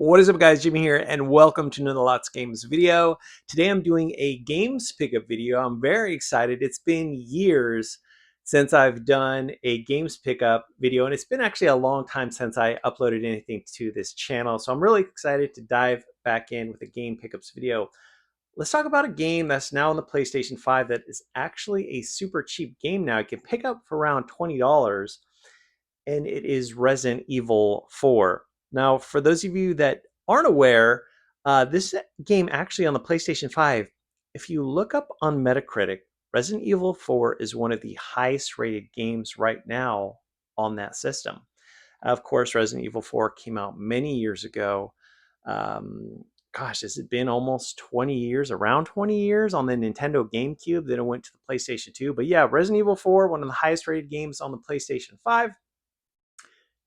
What is up, guys? Jimmy here, and welcome to another Lots Games video. Today I'm doing a games pickup video. I'm very excited. It's been years since I've done a games pickup video, and it's been actually a long time since I uploaded anything to this channel. So I'm really excited to dive back in with a game pickups video. Let's talk about a game that's now on the PlayStation 5 that is actually a super cheap game now. You can pick up for around $20, and it is Resident Evil 4. Now, for those of you that aren't aware, this game actually on the PlayStation 5, if you look up on Metacritic, Resident Evil 4 is one of the highest rated games right now on that system. Of course, Resident Evil 4 came out many years ago. Gosh, has it been almost 20 years, around 20 years on the Nintendo GameCube? Then it went to the PlayStation 2. But yeah, Resident Evil 4, one of the highest rated games on the PlayStation 5.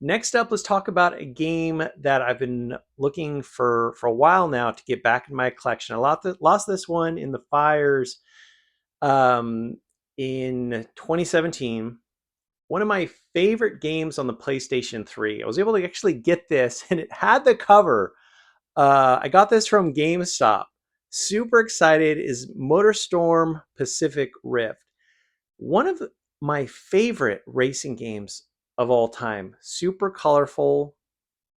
Next up, let's talk about a game that I've been looking for a while now to get back in my collection. I lost this one in the fires in 2017. One of my favorite games on the PlayStation 3. I was able to actually get this, and it had the cover. I got this from GameStop. Super excited is MotorStorm Pacific Rift. One of my favorite racing games of all time. Super colorful,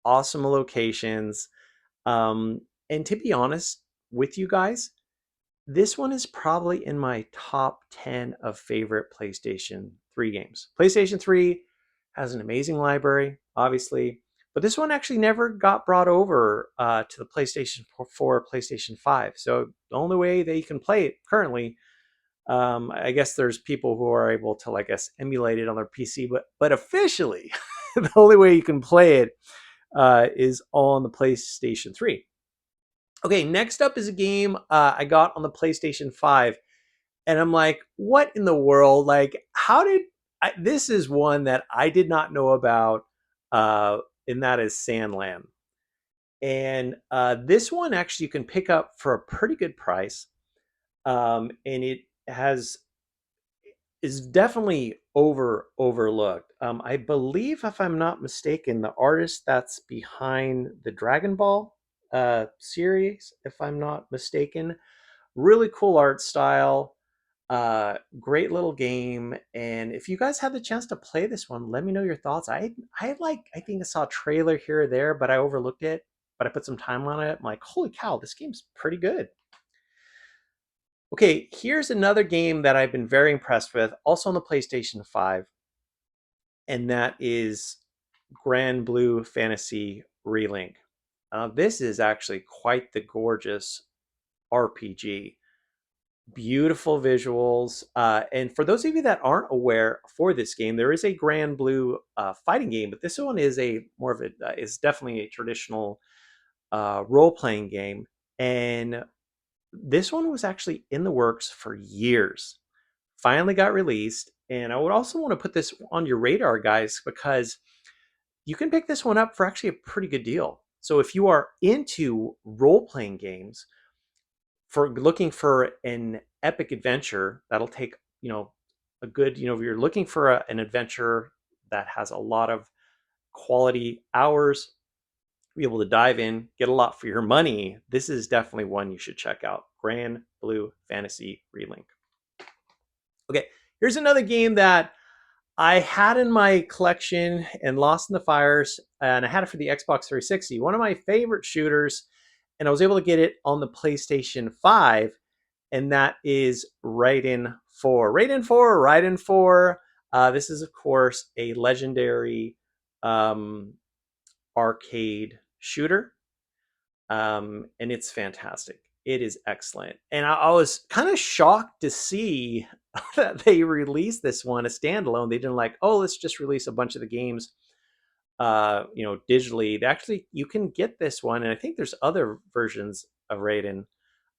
awesome locations. And to be honest with you guys, this one is probably in my top 10 of favorite PlayStation 3 games. PlayStation 3 has an amazing library, obviously, but this one actually never got brought over to the PlayStation 4, PlayStation 5. So the only way that you can play it currently, I guess there's people who are able to, I guess, emulate it on their PC, but officially, the only way you can play it is on the PlayStation 3. Okay, next up is a game I got on the PlayStation 5, and I'm like, what in the world? Like, how did this is one that I did not know about, and that is Sandland. And this one actually you can pick up for a pretty good price, and it has is definitely overlooked. I believe, if I'm not mistaken, the artist that's behind the Dragon Ball series, if I'm not mistaken, really cool art style, great little game. And if you guys have the chance to play this one, let me know your thoughts. I think I saw a trailer here or there, but I overlooked it. But I put some time on it. I'm like, holy cow, this game's pretty good. Okay, here's another game that I've been very impressed with, also on the PlayStation 5, and that is Grand Blue Fantasy Relink. This is actually quite the gorgeous RPG. Beautiful visuals. And for those of you that aren't aware for this game, there is a Grand Blue fighting game, but this one is is definitely a traditional role-playing game. And this one was actually in the works for years. Finally got released. And I would also want to put this on your radar, guys, because you can pick this one up for actually a pretty good deal. So if you are into role-playing games, for looking for an epic adventure that'll take, a good, if you're looking for an adventure that has a lot of quality hours, be able to dive in, get a lot for your money, this is definitely one you should check out. Grand Blue Fantasy Relink. Okay, here's another game that I had in my collection and lost in the fires, and I had it for the Xbox 360. One of my favorite shooters, and I was able to get it on the PlayStation 5, and that is Raiden 4. Raiden 4, Raiden 4. This is, of course, a legendary arcade shooter, and it's fantastic. It is excellent. And I was kind of shocked to see that they released this one a standalone. They didn't like, oh, let's just release a bunch of the games, digitally. They actually, you can get this one, and I think there's other versions of Raiden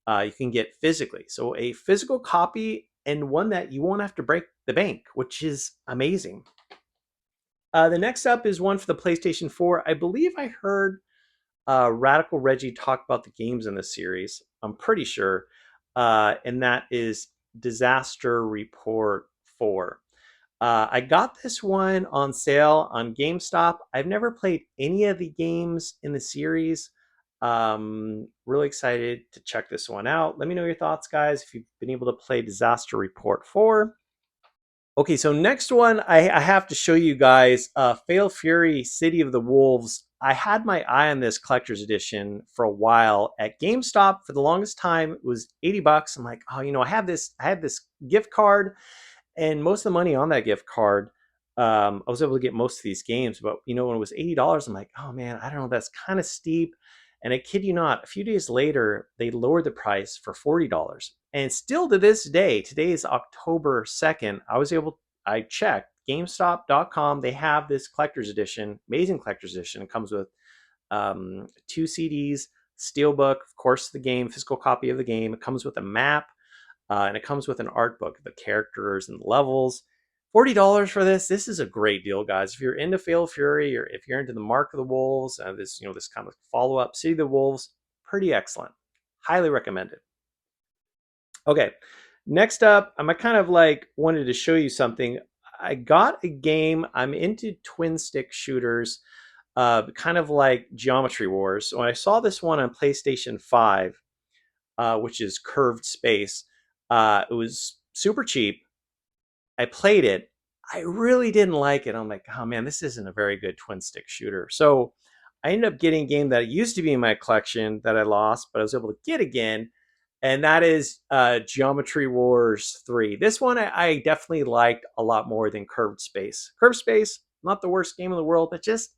you can get physically. So a physical copy, and one that you won't have to break the bank, which is amazing. The next up is one for the PlayStation 4. I believe I heard Radical Reggie talk about the games in this series. I'm pretty sure. And that is Disaster Report 4. I got this one on sale on GameStop. I've never played any of the games in the series. Really excited to check this one out. Let me know your thoughts, guys, if you've been able to play Disaster Report 4. Okay, so next one I have to show you guys, Fatal Fury City of the Wolves. I had my eye on this collector's edition for a while at GameStop. For the longest time, it was 80 bucks. I'm like, oh, I had this gift card, and most of the money on that gift card, I was able to get most of these games. But when it was $80, I'm like, oh man, I don't know, that's kind of steep. And I kid you not, a few days later, they lowered the price for $40. And still to this day, today is October 2nd, I checked GameStop.com. They have this collector's edition, amazing collector's edition. It comes with 2 CDs, steelbook, of course, the game, physical copy of the game. It comes with a map, and it comes with an art book, the characters and the levels. $40 for this. This is a great deal, guys. If you're into Fatal Fury, or if you're into the Mark of the Wolves, this kind of follow-up, City of the Wolves, pretty excellent. Highly recommended. Okay, next up, I kind of wanted to show you something. I got a game. I'm into twin stick shooters, kind of like Geometry Wars. When I saw this one on PlayStation 5, which is Curved Space, it was super cheap. I played it. I really didn't like it. I'm like, oh man, this isn't a very good twin stick shooter. So I ended up getting a game that used to be in my collection that I lost, but I was able to get again. And that is Geometry Wars 3. This one I definitely liked a lot more than Curved Space. Curved Space, not the worst game in the world, but just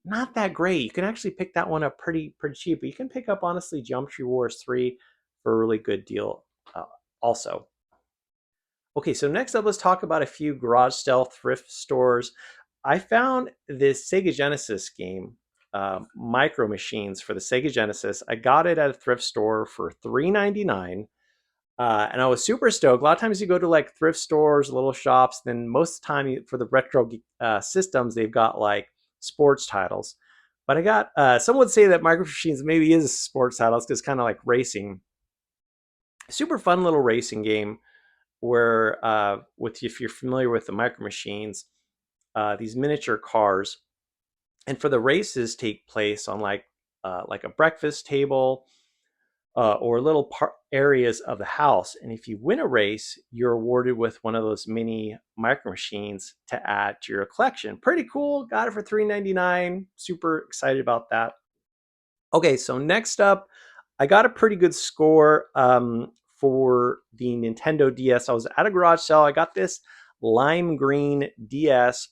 not that great. You can actually pick that one up pretty cheap. But you can pick up, honestly, Geometry Wars 3 for a really good deal also. Okay, so next up, let's talk about a few garage sale thrift stores. I found this Sega Genesis game, Micro Machines, for the Sega Genesis. I got it at a thrift store for $3.99, and I was super stoked. A lot of times you go to like thrift stores, little shops, then most of the time for the retro systems, they've got like sports titles. But I got, some would say that Micro Machines maybe is a sports title. It's kind of like racing. Super fun little racing game where if you're familiar with the Micro Machines, these miniature cars, and for the races take place on like a breakfast table, or little areas of the house. And if you win a race, you're awarded with one of those mini Micro Machines to add to your collection. Pretty cool. Got it for $3.99. Super excited about that. Okay, so next up, I got a pretty good score for the Nintendo DS. I was at a garage sale. I got this lime green DS.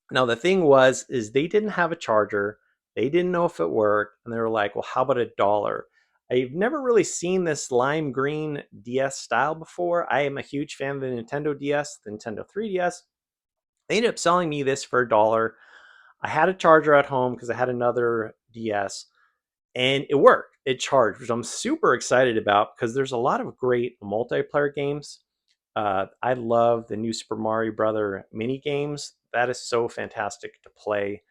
Now the thing is they didn't have a charger. They didn't know if it worked, and they were like, "Well, how about $1?" I've never really seen this lime green DS style before. I am a huge fan of the Nintendo DS, the Nintendo 3DS. They ended up selling me this for $1. I had a charger at home because I had another DS, and it worked. It charged, which I'm super excited about because there's a lot of great multiplayer games. I love the new Super Mario Brother mini games. That is so fantastic to play.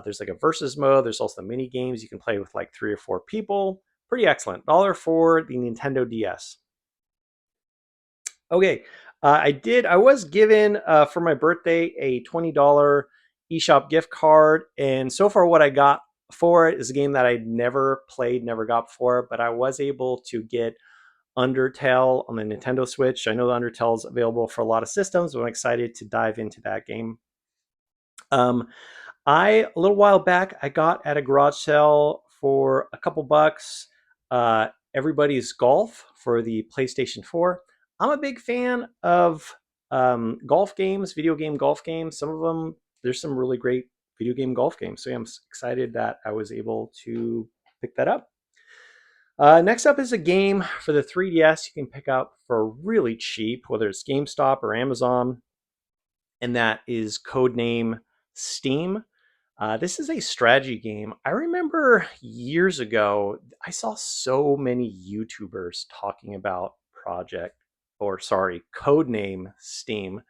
There's like a versus mode. There's also mini games you can play with like 3 or 4 people. Pretty excellent. $1 for the Nintendo DS. Okay, I was given for my birthday a $20 eShop gift card, and so far what I got for it is a game that I'd never played, never got before, but I was able to get Undertale on the Nintendo Switch. I know the Undertale is available for a lot of systems, but I'm excited to dive into that game. Um, a little while back, I got at a garage sale for a couple bucks, Everybody's Golf for the PlayStation 4. I'm a big fan of golf games, video game golf games. Some of them, there's some really great video game golf games. So yeah, I'm excited that I was able to pick that up. Next up is a game for the 3DS you can pick up for really cheap, whether it's GameStop or Amazon, and that is Codename Steam. This is a strategy game. I remember years ago, I saw so many YouTubers talking about Codename Steam.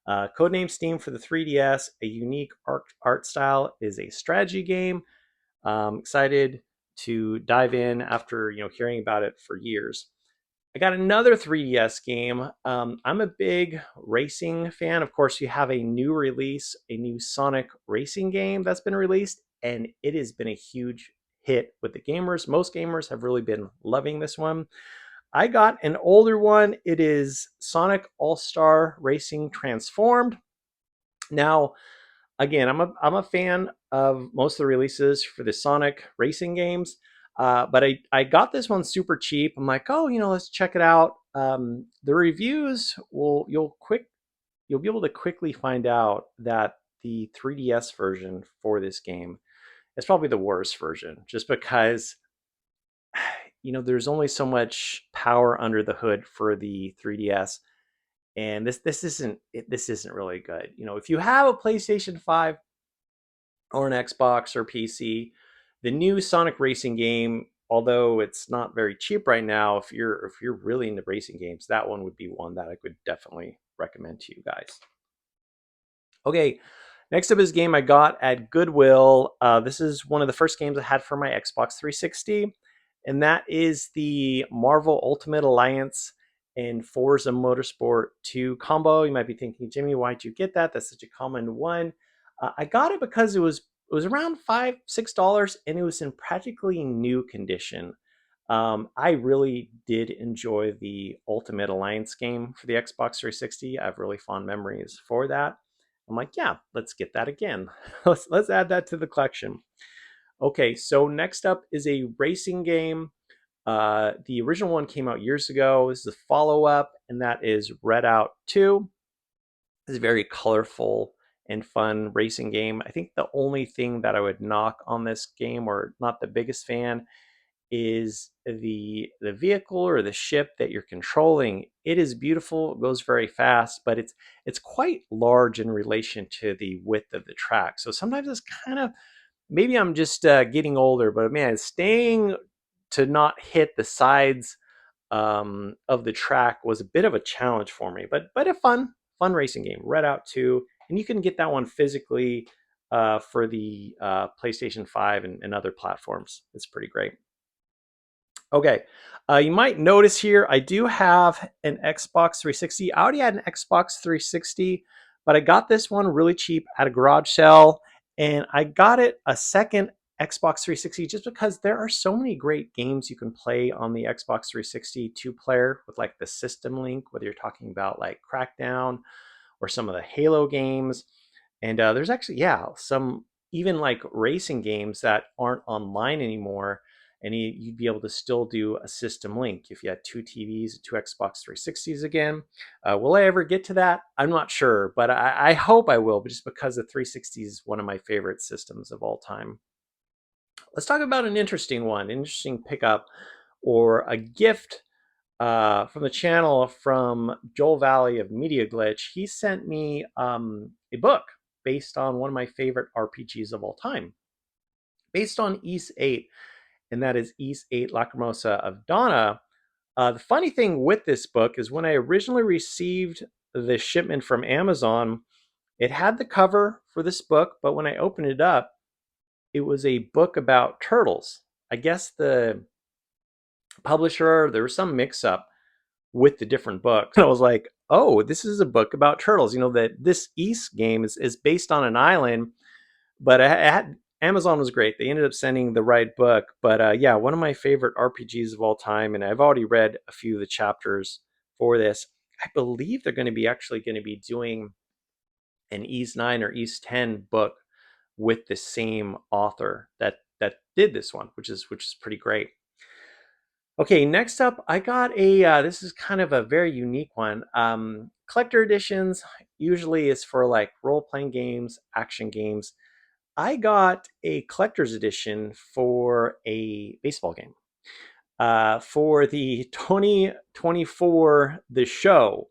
Codename Steam for the 3DS, a unique art style, is a strategy game. Excited to dive in after hearing about it for years. I got another 3DS game. I'm a big racing fan. Of course, you have a new Sonic racing game that's been released, and it has been a huge hit with the gamers. Most gamers have really been loving this one. I got an older one. It is Sonic All-Star Racing Transformed. Now, again, I'm a fan of most of the releases for the Sonic racing games, but I got this one super cheap. I'm like, oh, let's check it out. The reviews you'll be able to quickly find out that the 3DS version for this game is probably the worst version, just because there's only so much power under the hood for the 3DS, and this isn't really good. If you have a PlayStation 5 or an Xbox or PC, the new Sonic racing game, although it's not very cheap right now, if you're really into racing games, that one would be one that I could definitely recommend to you guys. Okay, next up is a game I got at Goodwill. This is one of the first games I had for my Xbox 360, and that is the Marvel Ultimate Alliance and Forza Motorsport 2 combo. You might be thinking, Jimmy, why'd you get that? That's such a common one. I got it because it was around $5-6, and it was in practically new condition. I really did enjoy the Ultimate Alliance game for the Xbox 360. I have really fond memories for that. I'm like, yeah, let's get that again. let's add that to the collection. Okay, so next up is a racing game. The original one came out years ago. This is a follow-up, and that is Redout 2. It's a very colorful and fun racing game. I think the only thing that I would knock on this game, or not the biggest fan, is the vehicle or the ship that you're controlling. It is beautiful, it goes very fast, but it's quite large in relation to the width of the track. So sometimes it's kind of, maybe I'm just getting older, but man, staying to not hit the sides of the track was a bit of a challenge for me. But a fun racing game, Redout 2, and you can get that one physically for the PlayStation 5 and other platforms. It's pretty great. Okay, you might notice here I do have an Xbox 360. I already had an Xbox 360, but I got this one really cheap at a garage sale, and I got it a second Xbox 360 just because there are so many great games you can play on the Xbox 360 two-player with like the System Link, whether you're talking about like Crackdown or some of the Halo games. And there's actually, yeah, some even like racing games that aren't online anymore, and you'd be able to still do a system link if you had two TVs, two Xbox 360s again. Will I ever get to that? I'm not sure, but I hope I will, just because the 360 is one of my favorite systems of all time. Let's talk about an interesting pickup or a gift from the channel from Joel Valley of Media Glitch. He sent me a book based on one of my favorite RPGs of all time, based on Ys 8, and that is Ys 8 Lacrimosa of Dana. The funny thing with this book is when I originally received the shipment from Amazon, it had the cover for this book, but when I opened it up, it was a book about turtles. I guess the publisher, there was some mix up with the different books. And I was like, oh, this is a book about turtles. That this Ys game is based on an island, but Amazon was great. They ended up sending the right book. But yeah, one of my favorite RPGs of all time, and I've already read a few of the chapters for this. I believe they're going to be doing an Ys 9 or Ys 10 book with the same author that did this one, which is pretty great. Okay, next up, I got this is kind of a very unique one. Collector editions usually is for like role-playing games, action games. I got a collector's edition for a baseball game. For the 2024 The Show.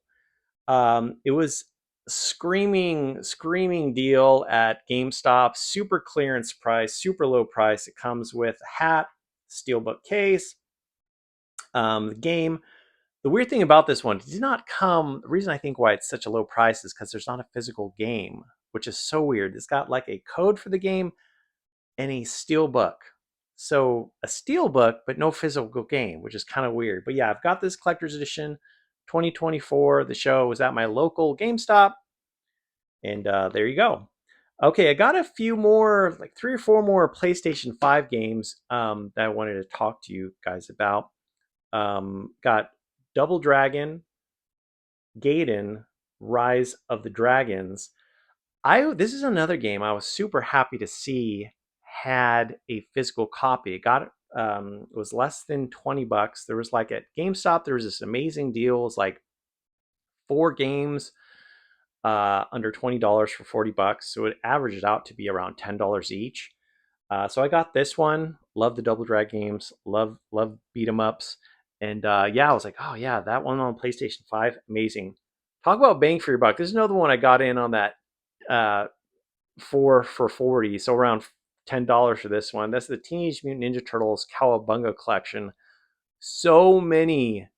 It was screaming deal at GameStop, super clearance price, super low price. It comes with a hat, steelbook case, the game. The weird thing about this one, it did not come. The reason I think why it's such a low price is because there's not a physical game, which is so weird. It's got like a code for the game and a steel book. So a steel book, but no physical game, which is kind of weird. But yeah, I've got this collector's edition 2024. The show was at my local GameStop, and there you go. Okay, I got a few more, like 3 or 4 more PlayStation 5 games that I wanted to talk to you guys about. Got Double Dragon, Gaiden, Rise of the Dragons. This is another game I was super happy to see had a physical copy. It was less than $20. There was like at GameStop, there was this amazing deal. It was like 4 games under $20 for $40. So it averaged out to be around $10 each. So I got this one. Love the Double Drag games. Love beat 'em ups. And yeah, I was like, oh yeah, that one on PlayStation 5, amazing. Talk about bang for your buck. This is another one I got in on that uh, 4 for 40, so around $10 for this one. That's the Teenage Mutant Ninja Turtles Cowabunga collection. So many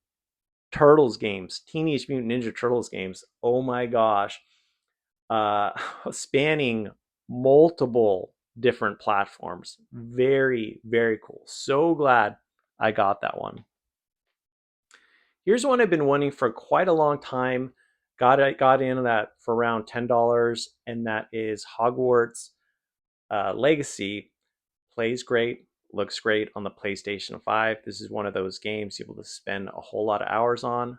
Turtles games, Teenage Mutant Ninja Turtles games. Oh my gosh, uh, spanning multiple different platforms. Very, very cool. So glad I got that one. Here's one I've been wanting for quite a long time. Got in that for around $10, and that is Hogwarts Legacy. Plays great, looks great on the PlayStation 5. This is one of those games you're able to spend a whole lot of hours on.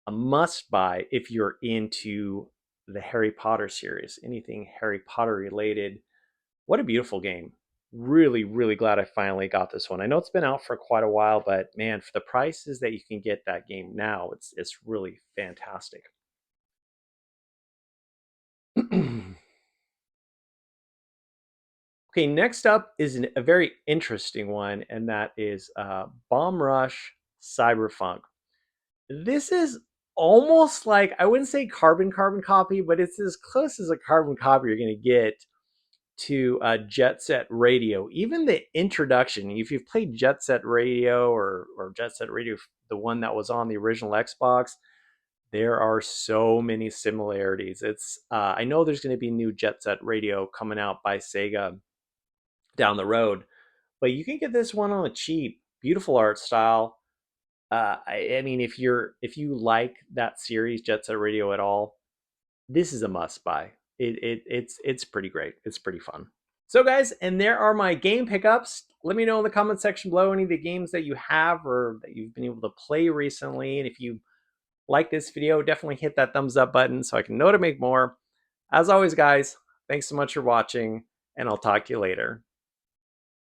A must buy if you're into the Harry Potter series, anything Harry Potter related. What a beautiful game. Really, really glad I finally got this one. I know it's been out for quite a while, but man, for the prices that you can get that game now, it's really fantastic. Okay, next up is a very interesting one, and that is Bomb Rush Cyberpunk. This is almost like, I wouldn't say carbon copy, but it's as close as a carbon copy you're going to get to Jet Set Radio. Even the introduction, if you've played Jet Set Radio or Jet Set Radio, the one that was on the original Xbox, there are so many similarities. It's I know there's going to be new Jet Set Radio coming out by Sega down the road, but you can get this one on the cheap. Beautiful art style. I mean, if you like that series, Jet Set Radio at all, this is a must buy. It's pretty great. It's pretty fun. So guys, and there are my game pickups. Let me know in the comment section below any of the games that you have or that you've been able to play recently. And if you like this video, definitely hit that thumbs up button so I can know to make more. As always, guys, thanks so much for watching, and I'll talk to you later.